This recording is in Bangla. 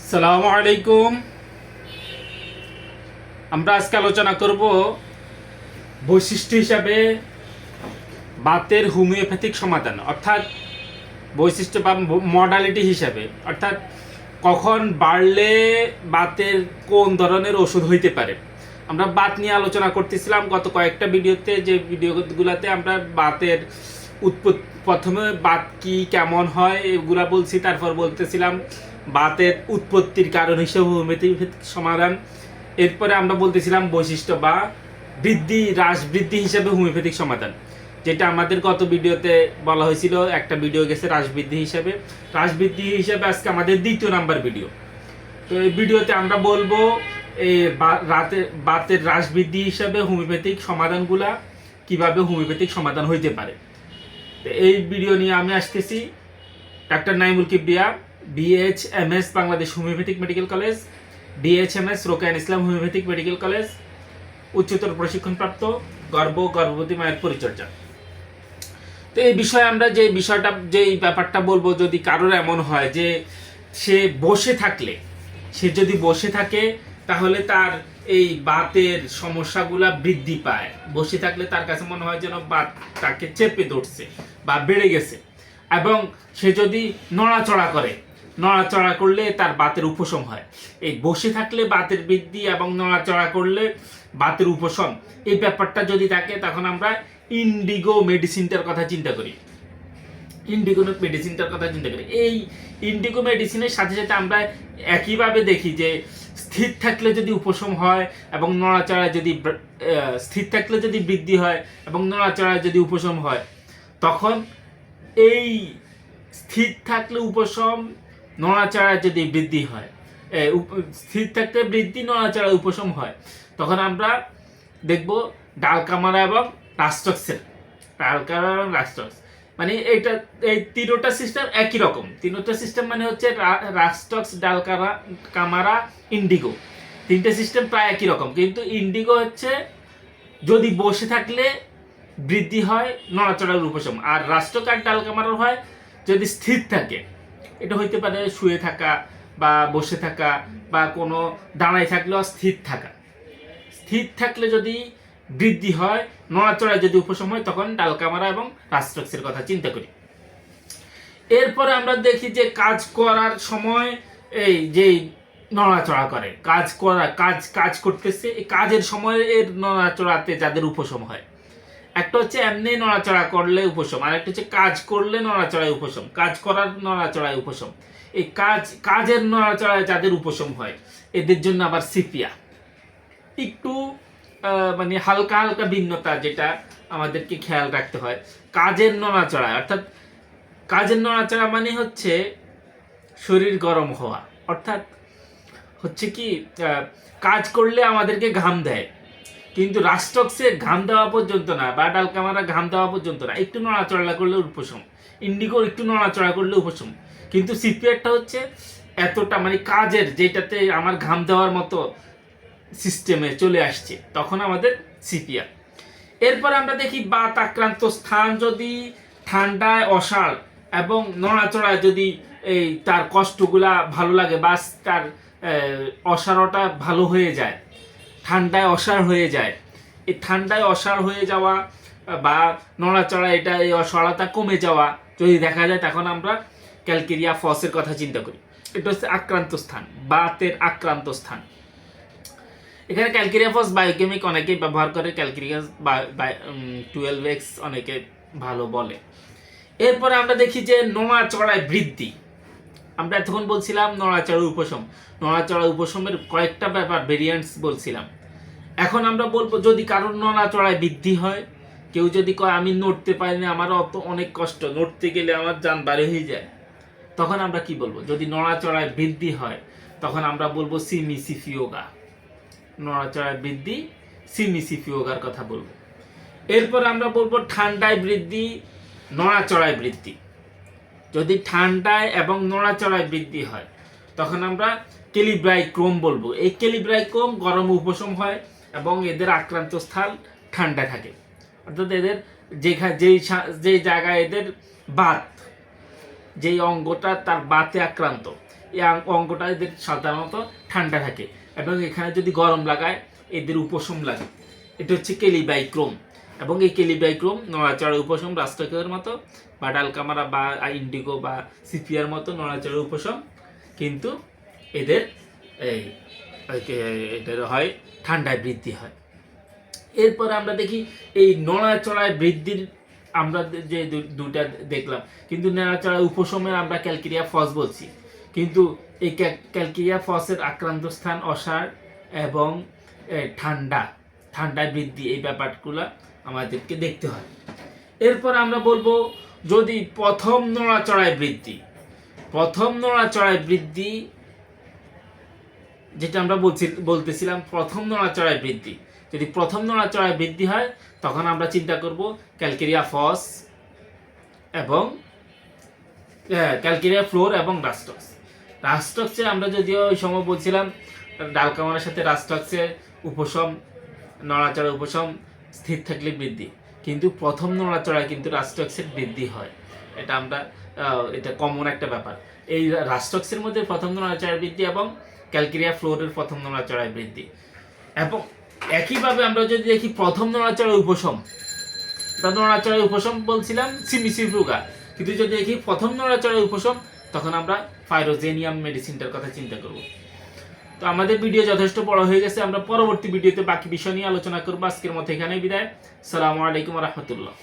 আসসালামু আলাইকুম। আমরা আজকে আলোচনা করব বৈশিষ্ট্য হিসাবে বাতের হোমিওপ্যাথিক সমাধান, অর্থাৎ বৈশিষ্ট্য বা মডালিটি হিসাবে, অর্থাৎ কখন বাড়লে বাতের কোন ধরনের ওষুধ হইতে পারে। আমরা বাত নিয়ে আলোচনা করতেছিলাম গত কয়েকটা ভিডিওতে, যে ভিডিওগুলোতে আমরা বাতের প্রথমে বাত কি কেমন হয় এগুলা বলছি, তারপর বলতেছিলাম বাতের উৎপত্তির কারণ হিসেবে হোমিওপ্যাথিক সমাধান। এরপরে আমরা বলতেছিলাম বৈশিষ্ট্য বা হ্রাস বৃদ্ধি হিসেবে হোমিওপ্যাথিক সমাধান, যেটা আমাদের গত ভিডিওতে বলা হয়েছিল। একটা ভিডিও গেছে হ্রাস বৃদ্ধি হিসেবে আজকে আমাদের দ্বিতীয় নাম্বার ভিডিও। তো এই ভিডিওতে আমরা বলবো এই বাতের হ্রাস বৃদ্ধি হিসাবে হোমিওপ্যাথিক সমাধানগুলা কিভাবে হোমিওপ্যাথিক সমাধান হইতে পারে। তো এই ভিডিও নিয়ে আমি আসতেছি doctor Naimul Kibria, BHMS Bangladesh homeopathic medical college, BHMS রোকেয়ান ইসলাম হোমিওপ্যাথিক মেডিকেল কলেজ, উচ্চতর প্রশিক্ষণপ্রাপ্ত গর্ভবতী মায়ের পরিচর্যা। তো এই বিষয়ে আমরা যে ব্যাপারটা বলবো, যদি কারোর এমন হয় যে সে যদি বসে থাকে তাহলে তার এই বাতের সমস্যাগুলা বৃদ্ধি পায়। বসে থাকলে তার কাছে মনে হয় যেন বাত তাকে চেপে ধরছে বা বেড়ে গেছে। এবং সে যদি নড়াচড়া করলে তার বাতের উপশম হয়। এই বসে থাকলে বাতের বৃদ্ধি এবং নড়াচড়া করলে বাতের উপশম, এই ব্যাপারটা যদি থাকে তখন আমরা ইন্ডিগো মেডিসিনটার কথা চিন্তা করি। এই ইন্ডিগো মেডিসিনের সাথে সাথে আমরা একইভাবে দেখি যে স্থির থাকলে যদি উপশম হয় এবং নড়াচড়ায় যদি স্থির থাকলে যদি বৃদ্ধি হয় এবং নড়াচড়ায় যদি উপশম হয়, তখন এই স্থির থাকলে উপশম, নড়াচড়ায় যদি বৃদ্ধি হয়, স্থির থাকলে বৃদ্ধি, নড়াচড়ায় উপশম হয়, তখন আমরা দেখব ডালকামারা এবং রাস্টক্সের। মানে এই তিনোটা সিস্টেম একই রকম। তিনোটা সিস্টেম মানে হচ্ছে রাস্টক্স, কামারা, ইন্ডিগো, তিনটে সিস্টেম প্রায় একই রকম। কিন্তু ইন্ডিগো হচ্ছে যদি বসে থাকলে বৃদ্ধি হয়, নড়াচড়ার উপশম। আর রাস্টক আর ডালকামারা হয় যদি স্থির থাকে। এটা হইতে পারে শুয়ে থাকা বা বসে থাকা বা কোনো দাঁড়ায় থাকলেও স্থির থাকা। স্থির থাকলে যদি বৃদ্ধি হয়, নড়াচড়ায় যদি উপশম হয়, তখন ডালকামারা এবং রাস্টক্সের কথা চিন্তা করি। এরপরে আমরা দেখি যে কাজ করার সময় এই যে নড়াচড়া করে, কাজ করতেছে, এই কাজের সময় এর নড়াচড়াতে যাদের উপশম হয়। একটা হচ্ছে এমনি নড়াচড়া করলে উপশম, আর একটা হচ্ছে কাজ করলে নড়াচড়ায় উপশম, কাজ করার নড়াচড়ায় উপশম। এই কাজের নড়াচড়ায় যাদের উপশম হয়, এদের জন্য আবার সিপিয়া একটু মানে হালকা হালকা ভিন্নতা, যেটা আমাদেরকে খেয়াল রাখতে হয়। কাজের নড়াচড়া, অর্থাৎ কাজের নড়াচড়া মানে হচ্ছে শরীর গরম হওয়া, অর্থাৎ হচ্ছে কি কাজ করলে আমাদেরকে ঘাম দেয়, কিন্তু রাস্টক্সে ঘাম দেওয়া পর্যন্ত না, বা ডালকামারা ঘাম দেওয়া পর্যন্ত না, একটু নড়াচড়া করলে উপশম। ইন্ডিগোর একটু নড়াচড়া করলে উপশম। কিন্তু সিপিআরটা হচ্ছে এতটা, মানে কাজের যেটাতে আমার ঘাম দেওয়ার মতো সিস্টেমে চলে আসছে, তখন আমাদের সিপিআর। এরপর আমরা দেখি বাত আক্রান্ত স্থান যদি ঠান্ডায় অসাড় এবং নড়াচড়ায় যদি এই তার কষ্টগুলা ভালো লাগে, বা তার অসাড়টা ভালো হয়ে যায়, ঠান্ডায় অসাড় হয়ে যায়। এই ঠান্ডায় অসাড় হয়ে যাওয়া বা নড়াচড়া, এটা এই অসাড়তা কমে যাওয়া যদি দেখা যায়, তখন আমরা ক্যালকেরিয়া ফসের কথা চিন্তা করি। এটা হচ্ছে আক্রান্ত স্থান, বাতের আক্রান্ত স্থান। এখানে ক্যালকেরিয়া ফস বায়োকেমিক অনেকেই ব্যবহার করে, ক্যালকেরিয়া 12x অনেকে ভালো বলে। এরপরে আমরা দেখি যে নড়াচড়ায় বৃদ্ধি। আমরা এতক্ষণ বলছিলাম নড়াচড়া উপশম, নড়াচড়া উপশমের কয়েকটা ব্যাপার ভেরিয়েন্টস বলছিলাম। এখন আমরা বলবো যদি কারোর নড়াচড়ায় বৃদ্ধি হয়, কেউ যদি কয় আমি নড়তে পারি না, আমার অনেক কষ্ট, নড়তে গেলে আমার জান বাড়ি হয়ে যায়, তখন আমরা কি বলবো? যদি নড়াচড়ায় বৃদ্ধি হয়, তখন আমরা বলবো সিমিসিফিওগা, নড়াচড়ায় বৃদ্ধি, সিমিসিফিওগার কথা বলবো। এরপর আমরা বলবো ঠান্ডায় বৃদ্ধি, নড়াচড়ায় বৃদ্ধি। যদি ঠান্ডায় এবং নড়াচড়ায় বৃদ্ধি হয়, তখন আমরা কেলিব্রাইক্রোম বলবো। এই কেলিব্রাইক্রোম গরম উপশম হয় এবং এদের আক্রান্ত স্থান ঠান্ডা থাকে, অর্থাৎ এদের যে জায়গায় এদের বাত, যেই অঙ্গটা তার বাতে আক্রান্ত, এই অঙ্গটা এদের সাধারণত ঠান্ডা থাকে, এবং এখানে যদি গরম লাগায় এদের উপশম লাগে। এটা হচ্ছে কেলিবাইক্রোম, এবং এই কেলিবাইক্রোম নড়াচড়া উপশম রাষ্ট্রকের মতো, বা ডালকামারা বা ইন্ডিগো বা সিপিয়ার মতো নড়াচড়া উপশম, কিন্তু এদের এই এদের হয় ঠান্ডায় বৃদ্ধি হয়। এরপরে আমরা দেখি এই নড়াচড়ায় বৃদ্ধির আমরা যে দুটা দেখলাম, কিন্তু নড়াচড়ায় উপশমের আমরা ক্যালকেরিয়া ফস বলছি, কিন্তু এই ক্যালকেরিয়া ফসের আক্রান্ত স্থান অসাড় এবং ঠান্ডায় বৃদ্ধি, এই ব্যাপারগুলো আমাদেরকে দেখতে হয়। এরপর আমরা বলবো যদি প্রথম নড়াচড়ায় বৃদ্ধি যেটা আমরা বলতেছিলাম প্রথম নড়াচড়ায় বৃদ্ধি, যদি প্রথম নড়াচড়ায় বৃদ্ধি হয় তখন আমরা চিন্তা করব ক্যালকেরিয়া ফস এবং ক্যালকেরিয়া ফ্লোর এবং রাস্টক্সে আমরা যদিও ওই সময় বলছিলাম ডালকামারের সাথে রাস্টক্সের উপশম, নড়াচড়া উপশম স্থির থাকলে বৃদ্ধি, কিন্তু প্রথম নড়াচড়ায় কিন্তু রাস্টক্সের বৃদ্ধি হয়। এটা কমন একটা ব্যাপার। এই রাস্টক্সের মধ্যে প্রথম নড়াচড়ায় বৃদ্ধি এবং ক্যালকেরিয়া ফ্লোরের প্রথম নড়াচড়ায় বৃদ্ধি। এবং একইভাবে আমরা যদি দেখি প্রথম নড়াচড়ায় উপশম বলছিলাম সিমিসিফ্রুগা, কিন্তু যদি দেখি প্রথম নড়াচড়ায় উপশম তখন আমরা ফাইরোজেনিয়াম মেডিসিনটার কথা চিন্তা করব। তো আমাদের ভিডিও যথেষ্ট বড় হয়ে গেছে, আমরা পরবর্তী ভিডিওতে বাকি বিষয় নিয়ে আলোচনা করবো। আজকের মতো এখানেই বিদায়। আসসালামু আলাইকুম ওয়া রাহমাতুল্লাহ।